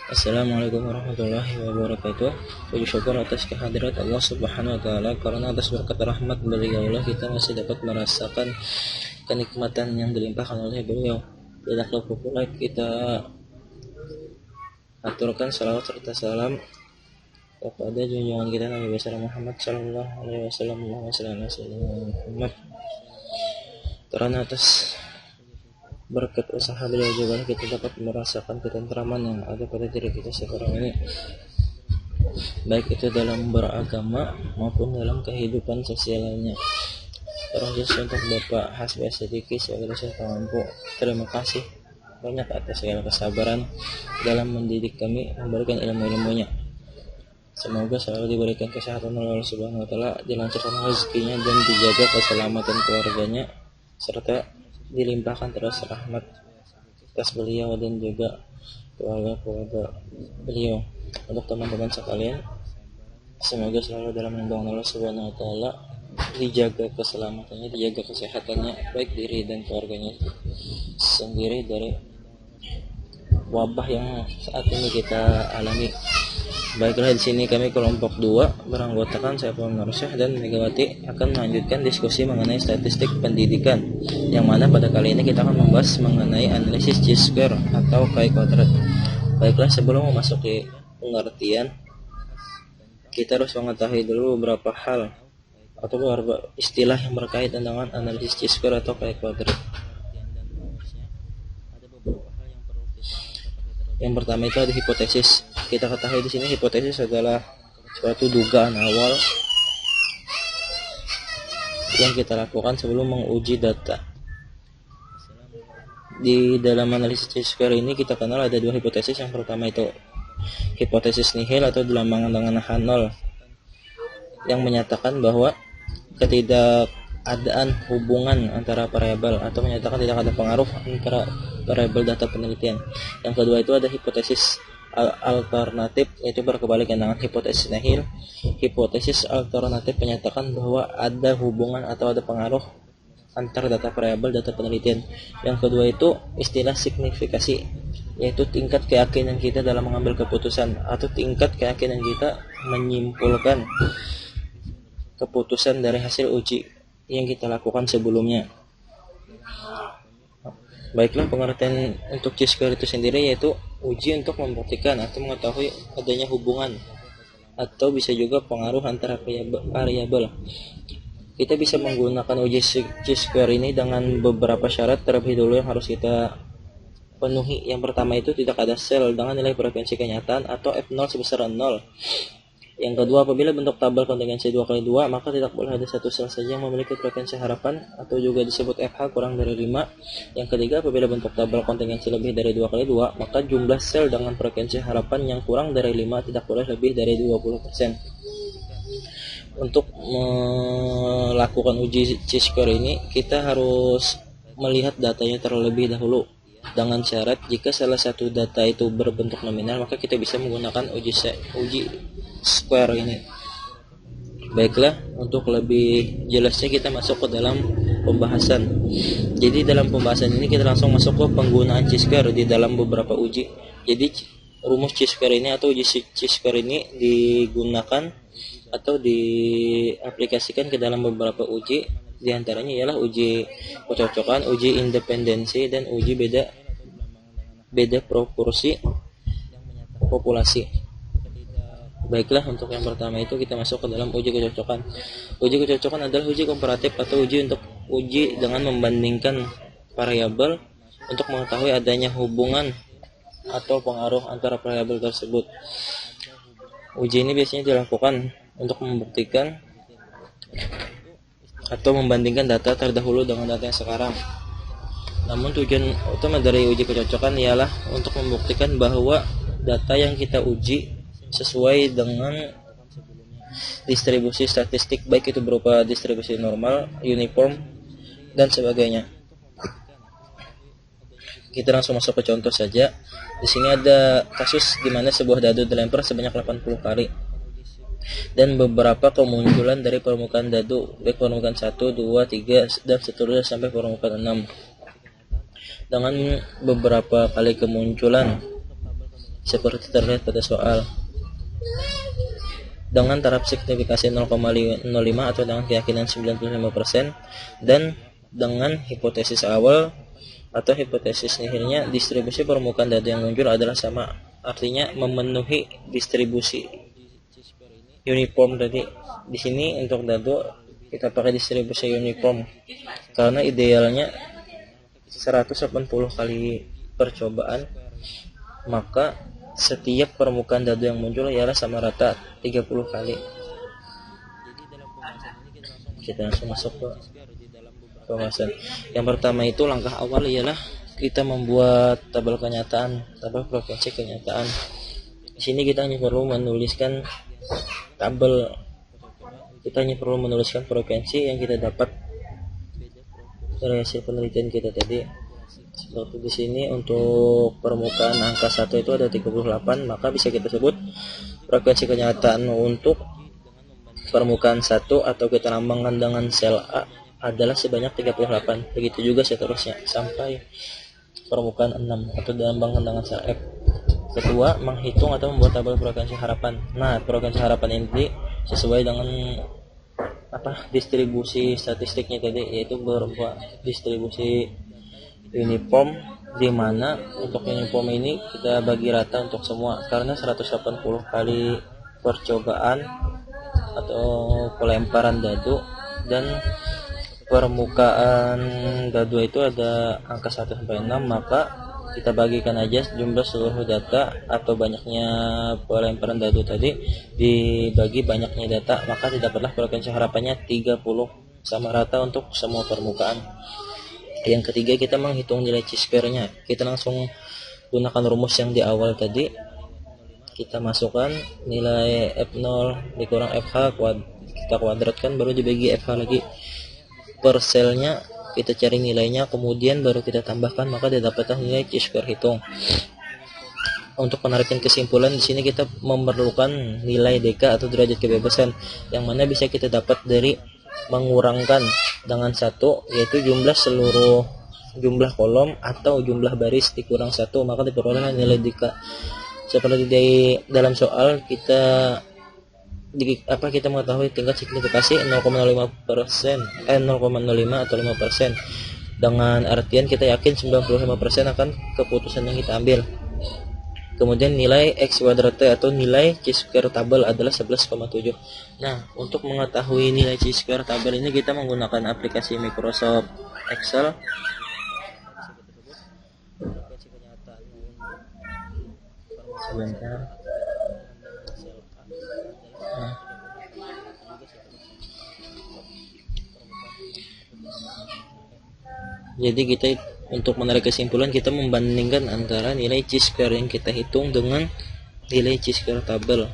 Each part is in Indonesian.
Assalamualaikum warahmatullahi wabarakatuh. Puji syukur atas kehadirat Allah Subhanahu wa taala, karena atas berkat rahmat beliaulah kita masih dapat merasakan kenikmatan yang dilimpahkan oleh beliau. Tidak lupa pula kita aturkan salawat serta salam kepada junjungan kita Nabi besar Muhammad sallallahu alaihi wasallam. Muhammad, karena atas berkat usaha beliau juga kita dapat merasakan ketentraman yang ada pada diri kita sekarang ini, baik itu dalam beragama maupun dalam kehidupan sosial lainnya. Terus untuk Bapak Hasbi Siddiqi sebagai dosen pengampu, terima kasih banyak atas segala kesabaran dalam mendidik kami, memberikan ilmu-ilmunya. Semoga selalu diberikan kesehatan oleh Allah Subhanahu wa taala, dilancarkan rezekinya dan dijaga keselamatan keluarganya, serta dilimpahkan terus rahmat atas beliau dan juga keluarga beliau. Untuk teman-teman sekalian, semoga selalu dalam lindungan Allah Subhanahu wa taala, dijaga keselamatannya, dijaga kesehatannya, baik diri dan keluarganya sendiri dari wabah yang saat ini kita alami. Baiklah, di sini kami kelompok 2 beranggotakan saya Puan Nursyah dan Megawati akan melanjutkan diskusi mengenai statistik pendidikan, yang mana pada kali ini kita akan membahas mengenai analisis chi-square atau chi kuadrat. Baiklah, sebelum memasuki pengertian, kita harus mengetahui dulu beberapa hal atau beberapa istilah yang berkaitan dengan analisis chi-square atau chi kuadrat. Yang pertama itu ada hipotesis. Kita ketahui di sini hipotesis adalah suatu dugaan awal yang kita lakukan sebelum menguji data. Di dalam analisis chi-square ini kita kenal ada 2 hipotesis. Yang pertama itu hipotesis nihil atau dilambangkan dengan H0, yang menyatakan bahwa ketidakadaan hubungan antara variabel atau menyatakan tidak ada pengaruh antara variabel data penelitian. Yang kedua itu ada hipotesis alternatif, yaitu berkebalikan dengan hipotesis nihil. Hipotesis alternatif menyatakan bahwa ada hubungan atau ada pengaruh antara data variabel data penelitian. Yang kedua itu istilah signifikasi, yaitu tingkat keyakinan kita dalam mengambil keputusan atau tingkat keyakinan kita menyimpulkan keputusan dari hasil uji yang kita lakukan sebelumnya. Baiklah, pengertian untuk chi-square itu sendiri yaitu uji untuk membuktikan atau mengetahui adanya hubungan atau bisa juga pengaruh antara variabel. Kita bisa menggunakan uji chi-square ini dengan beberapa syarat terlebih dulu yang harus kita penuhi. Yang pertama itu tidak ada sel dengan nilai frekuensi kenyataan atau F0 sebesar 0. Yang kedua, apabila bentuk tabel kontingensi 2x2, maka tidak boleh ada satu sel saja yang memiliki frekuensi harapan atau juga disebut FH kurang dari 5. Yang ketiga, apabila bentuk tabel kontingensi lebih dari 2x2, maka jumlah sel dengan frekuensi harapan yang kurang dari 5 tidak boleh lebih dari 20%. Untuk melakukan uji chi-square ini, kita harus melihat datanya terlebih dahulu. Dengan syarat jika salah satu data itu berbentuk nominal, maka kita bisa menggunakan uji square ini. Baiklah, untuk lebih jelasnya kita masuk ke dalam pembahasan. Jadi dalam pembahasan ini kita langsung masuk ke penggunaan chi-square di dalam beberapa uji. Jadi rumus chi-square ini atau uji chi-square ini digunakan atau diaplikasikan ke dalam beberapa uji. Di antaranya ialah uji kecocokan, uji independensi, dan uji beda proporsi populasi. Baiklah, untuk yang pertama itu kita masuk ke dalam uji kecocokan. Uji kecocokan adalah uji komparatif atau uji untuk uji dengan membandingkan variabel untuk mengetahui adanya hubungan atau pengaruh antara variabel tersebut. Uji ini biasanya dilakukan untuk membuktikan atau membandingkan data terdahulu dengan data yang sekarang. Namun tujuan utama dari uji kecocokan ialah untuk membuktikan bahwa data yang kita uji sesuai dengan distribusi statistik, baik itu berupa distribusi normal, uniform, dan sebagainya. Kita langsung masuk ke contoh saja. Di sini ada kasus di mana sebuah dadu dilempar sebanyak 80 kali dan beberapa kemunculan dari permukaan dadu, baik permukaan 1, 2, 3, dan seterusnya sampai permukaan 6. Dengan beberapa kali kemunculan seperti terlihat pada soal. Dengan taraf signifikasi 0,05 atau dengan keyakinan 95%, dan dengan hipotesis awal atau hipotesis nihilnya, distribusi permukaan dadu yang muncul adalah sama, artinya memenuhi distribusi uniform. Tadi di sini untuk dadu kita pakai distribusi uniform karena idealnya 180 kali percobaan, maka setiap permukaan dadu yang muncul ialah sama rata 30 kali. Kita langsung masuk ke pembahasan. Yang pertama itu langkah awal ialah kita membuat tabel kenyataan, tabel frekuensi kenyataan. Di sini kita hanya perlu menuliskan tabel, kita hanya perlu menuliskan frekuensi yang kita dapat dari hasil penelitian kita tadi. Seperti di sini untuk permukaan angka 1 itu ada 38, maka bisa kita sebut frekuensi kenyataan untuk permukaan 1 atau kita lambangkan dengan sel A adalah sebanyak 38. Begitu juga seterusnya sampai permukaan 6 atau dilambangkan dengan sel F. Kedua, menghitung atau membuat tabel frekuensi harapan. Nah, frekuensi harapan ini sesuai dengan distribusi statistiknya tadi, yaitu berupa distribusi uniform, di mana untuk uniform ini kita bagi rata untuk semua karena 180 kali percobaan atau pelemparan dadu, dan permukaan dadu itu ada angka 1 sampai 6, maka kita bagikan aja jumlah seluruh data atau banyaknya pelemparan dadu tadi dibagi banyaknya data, maka didapatlah frekuensi harapannya 30 sama rata untuk semua permukaan. Yang ketiga, kita menghitung nilai chi-square-nya. Kita langsung gunakan rumus yang di awal tadi. Kita masukkan nilai F0 dikurang FH, kita kuadratkan, baru dibagi FH lagi. Per selnya kita cari nilainya, kemudian baru kita tambahkan, maka didapatlah nilai chi-square hitung. Untuk penarikan kesimpulan, di sini kita memerlukan nilai DK atau derajat kebebasan, yang mana bisa kita dapat dari mengurangkan dengan 1, yaitu jumlah kolom atau jumlah baris dikurang 1, maka diperoleh nilai DK. Seperti di dalam soal kita mengetahui tingkat signifikasi 0,05% 0,05 atau 5%, dengan artian kita yakin 95% akan keputusan yang kita ambil. Kemudian nilai X kuadrat atau nilai chi-square tabel adalah 11,7. Nah, untuk mengetahui nilai chi-square tabel ini kita menggunakan aplikasi Microsoft Excel. Sebentar. Jadi kita untuk menarik kesimpulan, kita membandingkan antara nilai chi-square yang kita hitung dengan nilai chi-square tabel.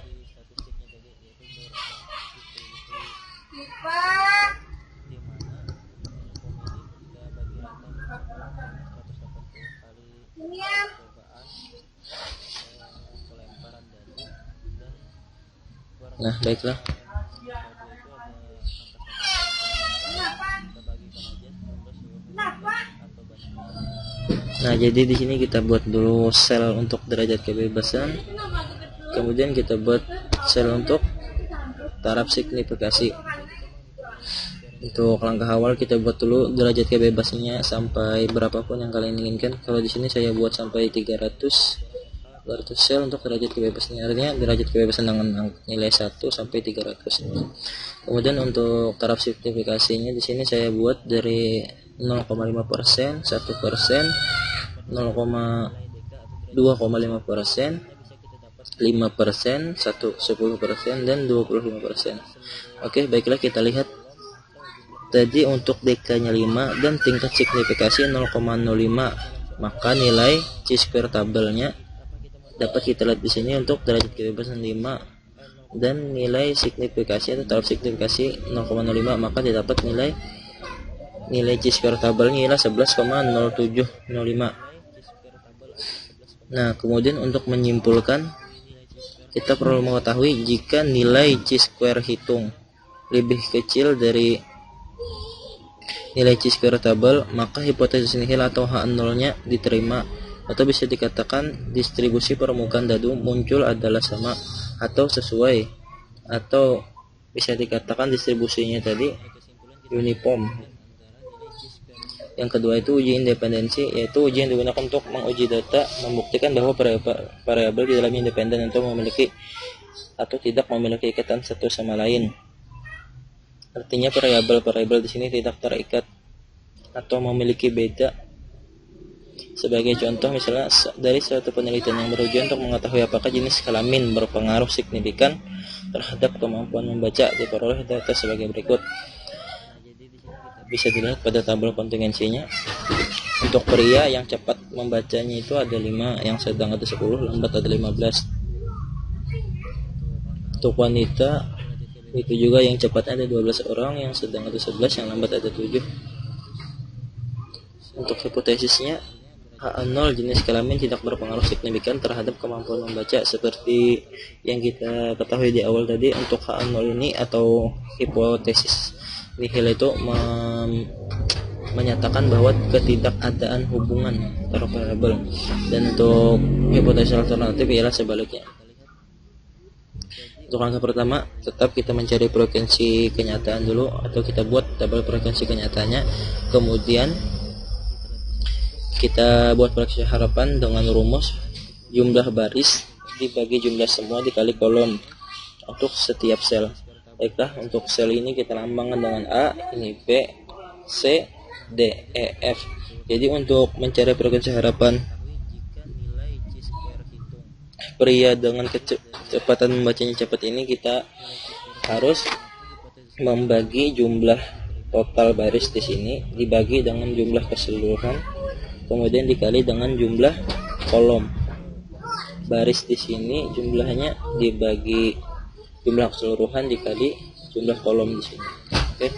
Nah, baiklah. Nah, jadi di sini kita buat dulu sel untuk derajat kebebasan, kemudian kita buat sel untuk taraf signifikasi. Untuk langkah awal kita buat dulu derajat kebebasannya sampai berapapun yang kalian inginkan. Kalau di sini saya buat sampai 300 sel untuk derajat kebebasannya, artinya derajat kebebasan dengan nilai 1 sampai 300. Kemudian untuk taraf signifikasinya di sini saya buat dari 0,5%, 1%, 0,2,5%, 5%, 10%, dan 25%. Oke, baiklah, kita lihat. Tadi untuk DK-nya 5 dan tingkat signifikasi 0,05, maka nilai chi-square tabelnya dapat kita lihat di sini untuk derajat kebebasan 5 dan nilai signifikasi atau taraf signifikasi 0,05, maka didapat nilai chi-square tabelnya ialah 11,0705. Nah, kemudian untuk menyimpulkan, kita perlu mengetahui jika nilai chi-square hitung lebih kecil dari nilai chi-square tabel, maka hipotesis nihil atau H0-nya diterima. atau bisa dikatakan distribusi permukaan dadu muncul adalah sama atau sesuai, atau bisa dikatakan distribusinya tadi uniform. Yang kedua itu uji independensi, yaitu uji yang digunakan untuk menguji data membuktikan bahwa variabel di dalamnya independen atau memiliki atau tidak memiliki ikatan satu sama lain. Artinya variabel di sini tidak terikat atau memiliki beda. Sebagai contoh, misalnya dari suatu penelitian yang berujian untuk mengetahui apakah jenis kelamin berpengaruh signifikan terhadap kemampuan membaca, diperoleh data sebagai berikut. Bisa dilihat pada tabel kontingensinya. Untuk pria yang cepat membacanya itu ada 5, yang sedang ada 10, lambat ada 15. Untuk wanita itu juga yang cepat ada 12 orang, yang sedang ada 11, yang lambat ada 7. Untuk hipotesisnya, HA0 jenis kelamin tidak berpengaruh signifikan terhadap kemampuan membaca. Seperti yang kita ketahui di awal tadi, untuk HA0 ini atau hipotesis nihil itu menyatakan bahwa ketidakadaan hubungan antara variabel, dan untuk hipotesis alternatif ialah sebaliknya. Untuk langkah pertama, tetap kita mencari frekuensi kenyataan dulu, atau kita buat tabel frekuensi kenyataannya. Kemudian kita buat frekuensi harapan dengan rumus jumlah baris dibagi jumlah semua dikali kolom untuk setiap sel. Baiklah, untuk sel ini kita lambangkan dengan A, ini B, C, D, E, F. Jadi untuk mencari frekuensi harapan pria dengan kecepatan membacanya cepat ini, kita harus membagi jumlah total baris di sini dibagi dengan jumlah keseluruhan, kemudian dikali dengan jumlah kolom. Baris di sini jumlahnya dibagi jumlah keseluruhan dikali jumlah kolom di sini. Oke.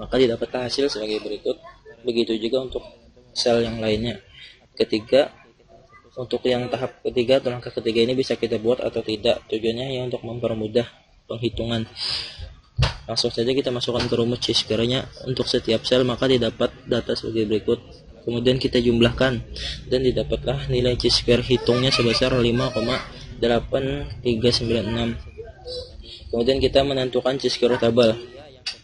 Maka didapatlah hasil sebagai berikut. Begitu juga untuk sel yang lainnya. Ketiga, untuk yang tahap ketiga atau langkah ketiga ini bisa kita buat atau tidak. Tujuannya ya untuk mempermudah penghitungan. Langsung saja kita masukkan ke rumus chi-square-nya untuk setiap sel, maka didapat data sebagai berikut. Kemudian kita jumlahkan dan didapatlah nilai chi-square hitungnya sebesar 5,8396. Kemudian kita menentukan chi-square tabel.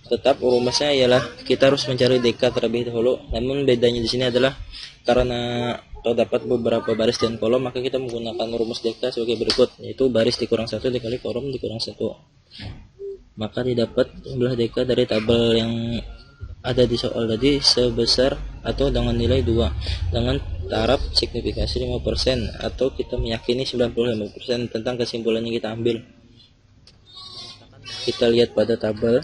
Tetap rumusnya ialah kita harus mencari deka terlebih dahulu. Namun bedanya di sini adalah karena terdapat beberapa baris dan kolom, maka kita menggunakan rumus deka sebagai berikut, yaitu baris dikurang 1 dikali kolom dikurang 1. Maka didapat jumlah deka dari tabel yang ada di soal tadi sebesar atau dengan nilai 2 dengan taraf signifikasi 5%, atau kita meyakini 95% tentang kesimpulan yang kita ambil. Kita lihat pada tabel.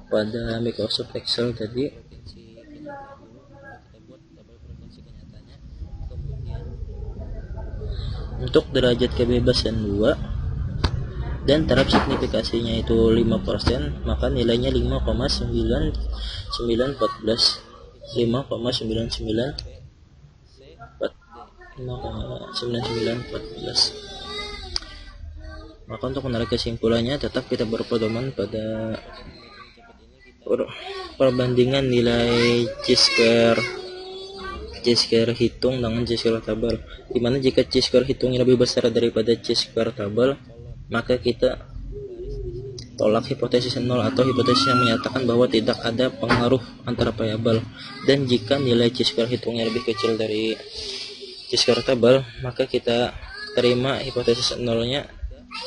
Pada Microsoft Excel tadi, untuk derajat kebebasan 2 dan taraf signifikasinya itu 5%, maka nilainya 5,9914. 5,9914. Maka untuk menarik kesimpulannya, tetap kita berpedoman pada perbandingan nilai chi-square hitung dengan chi-square tabel, dimana jika chi-square hitungnya lebih besar daripada chi-square tabel, maka kita tolak hipotesis 0 atau hipotesis yang menyatakan bahwa tidak ada pengaruh antara variabel. Dan jika nilai chi-square hitungnya lebih kecil dari chi-square tabel, maka kita terima hipotesis 0-nya,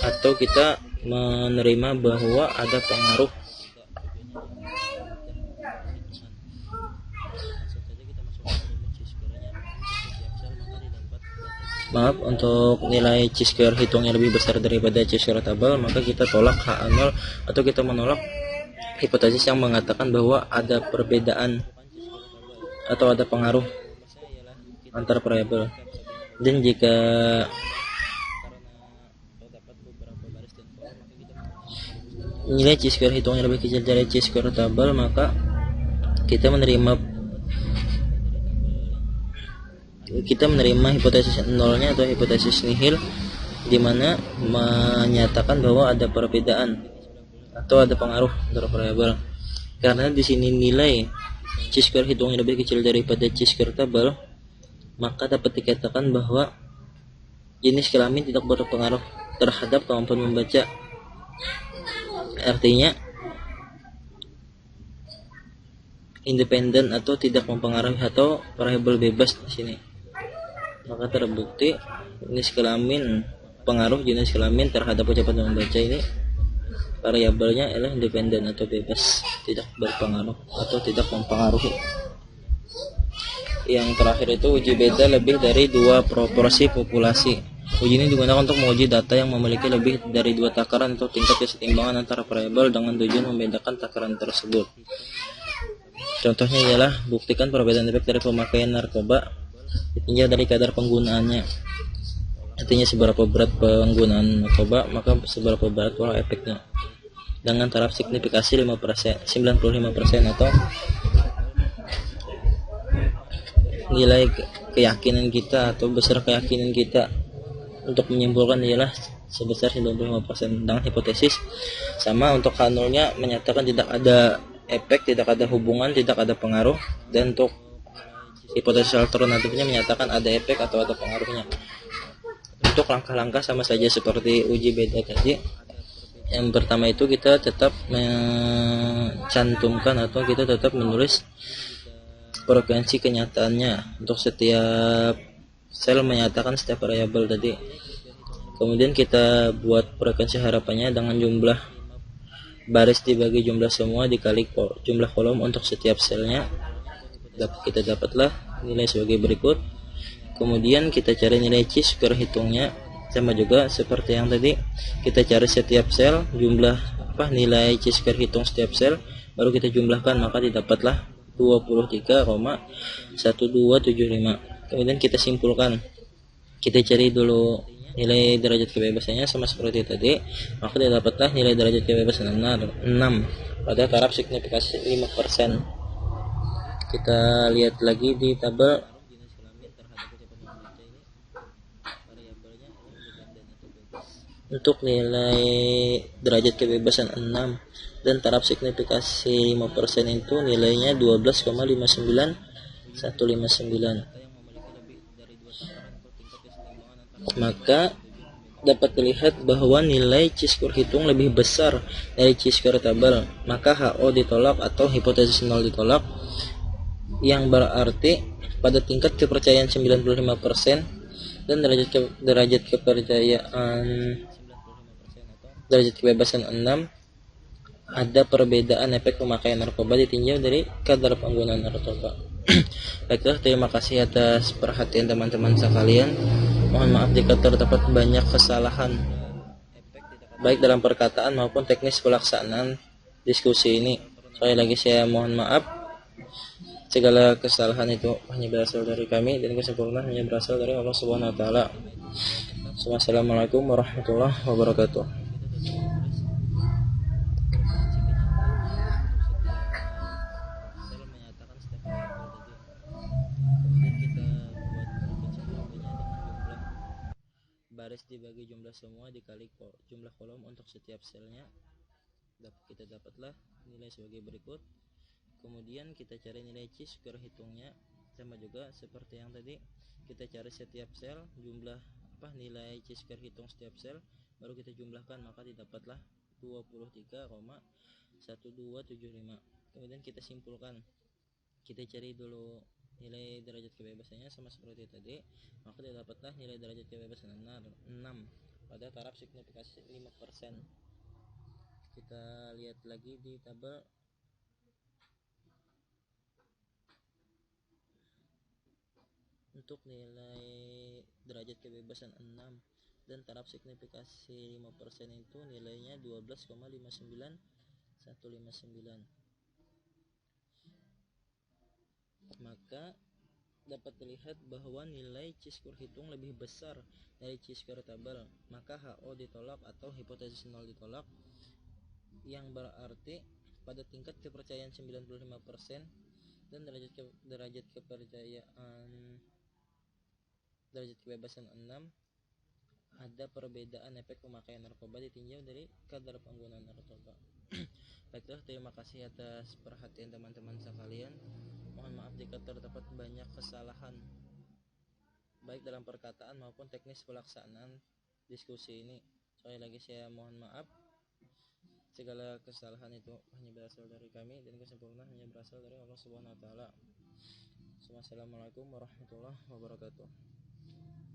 atau kita menerima bahwa ada pengaruh. Maaf, untuk nilai chi-square hitungnya lebih besar daripada chi-square tabel, maka kita tolak HA0 atau kita menolak hipotesis yang mengatakan bahwa ada perbedaan atau ada pengaruh antar variabel. Dan jika nilai chi-square hitungnya lebih kecil dari chi-square tabel, maka kita menerima hipotesis 0-nya atau hipotesis nihil, di mana menyatakan bahwa ada perbedaan atau ada pengaruh antara variabel. Karena di sini nilai chi-square hitungnya lebih kecil daripada chi-square tabel, maka dapat dikatakan bahwa jenis kelamin tidak berpengaruh terhadap kemampuan membaca. Artinya independen atau tidak mempengaruhi atau variabel bebas di sini. Maka terbukti jenis kelamin, pengaruh jenis kelamin terhadap kecepatan membaca ini variabelnya adalah independen atau bebas, tidak berpengaruh atau tidak mempengaruhi. Yang terakhir itu uji beda lebih dari dua proporsi populasi. Uji ini digunakan untuk menguji data yang memiliki lebih dari dua takaran atau tingkat kesetimbangan antara variabel dengan tujuan membedakan takaran tersebut. Contohnya ialah buktikan perbedaan efek dari pemakaian narkoba ditinjau dari kadar penggunaannya. Artinya seberapa berat penggunaan narkoba, maka seberapa berat pula efeknya. Dengan taraf signifikasi 95% atau nilai keyakinan kita atau besar keyakinan kita untuk menyimpulkan ialah sebesar 95%. Dengan hipotesis sama untuk H0-nya menyatakan tidak ada efek, tidak ada hubungan, tidak ada pengaruh, dan untuk hipotesis alternatifnya menyatakan ada efek atau ada pengaruhnya. Untuk langkah-langkah sama saja seperti uji beda tadi. Yang pertama itu kita tetap mencantumkan atau kita tetap menulis frekuensi kenyataannya untuk setiap sel, menyatakan setiap variabel tadi. Kemudian kita buat frekuensi harapannya dengan jumlah baris dibagi jumlah semua dikali jumlah kolom untuk setiap selnya. Kita dapatlah nilai sebagai berikut. Kemudian kita cari nilai chi-square hitungnya, sama juga seperti yang tadi. Kita cari setiap sel jumlah nilai chi-square hitung setiap sel, baru kita jumlahkan, maka didapatlah 23,1275. Kemudian kita simpulkan. Kita cari dulu nilai derajat kebebasannya sama seperti tadi, maka didapatlah nilai derajat kebebasan 6 pada taraf signifikasi 5%. Kita lihat lagi di tabel. Untuk nilai derajat kebebasan 6 dan taraf signifikasi 5% itu nilainya 12,59159. Maka dapat dilihat bahwa nilai chi-square hitung lebih besar dari chi-square tabel, maka HO ditolak atau hipotesis 0 ditolak, yang berarti pada tingkat kepercayaan 95% dan derajat kebebasan 6 ada perbedaan efek pemakaian narkoba ditinjau dari kadar penggunaan narkoba. Baiklah, terima kasih atas perhatian teman-teman sekalian. Mohon maaf jika terdapat banyak kesalahan baik dalam perkataan maupun teknis pelaksanaan diskusi ini. Sekali lagi saya mohon maaf. Segala kesalahan itu hanya berasal dari kami dan kesempurnaan hanya berasal dari Allah Subhanahu wa taala. Wassalamualaikum warahmatullahi wabarakatuh. Baris dibagi jumlah semua dikali jumlah kolom untuk setiap selnya. Kita dapatlah nilai sebagai berikut. Kemudian kita cari nilai chi-square hitungnya, sama juga seperti yang tadi. Kita cari setiap sel jumlah nilai chi-square hitung setiap sel, baru kita jumlahkan, maka didapatlah 23,1275. Kemudian kita simpulkan. Kita cari dulu nilai derajat kebebasannya sama seperti tadi, maka didapatlah nilai derajat kebebasan 6 pada taraf signifikasi 5%. Kita lihat lagi di tabel. Untuk nilai derajat kebebasan 6 dan taraf signifikasi 5% itu nilainya 12,59159. Maka dapat dilihat bahwa nilai chi-square hitung lebih besar dari chi-square tabel, maka HO ditolak atau hipotesis 0 ditolak, yang berarti pada tingkat kepercayaan 95% dan derajat kebebasan 6 ada perbedaan efek pemakaian narkoba ditinjau dari kadar penggunaan narkoba. Baiklah, terima kasih atas perhatian teman-teman sekalian. Mohon maaf jika terdapat banyak kesalahan baik dalam perkataan maupun teknis pelaksanaan diskusi ini. Sekali lagi saya mohon maaf. Segala kesalahan itu hanya berasal dari kami dan kesempurnaan hanya berasal dari Allah Subhanahu wa taala. Wassalamualaikum warahmatullahi wabarakatuh.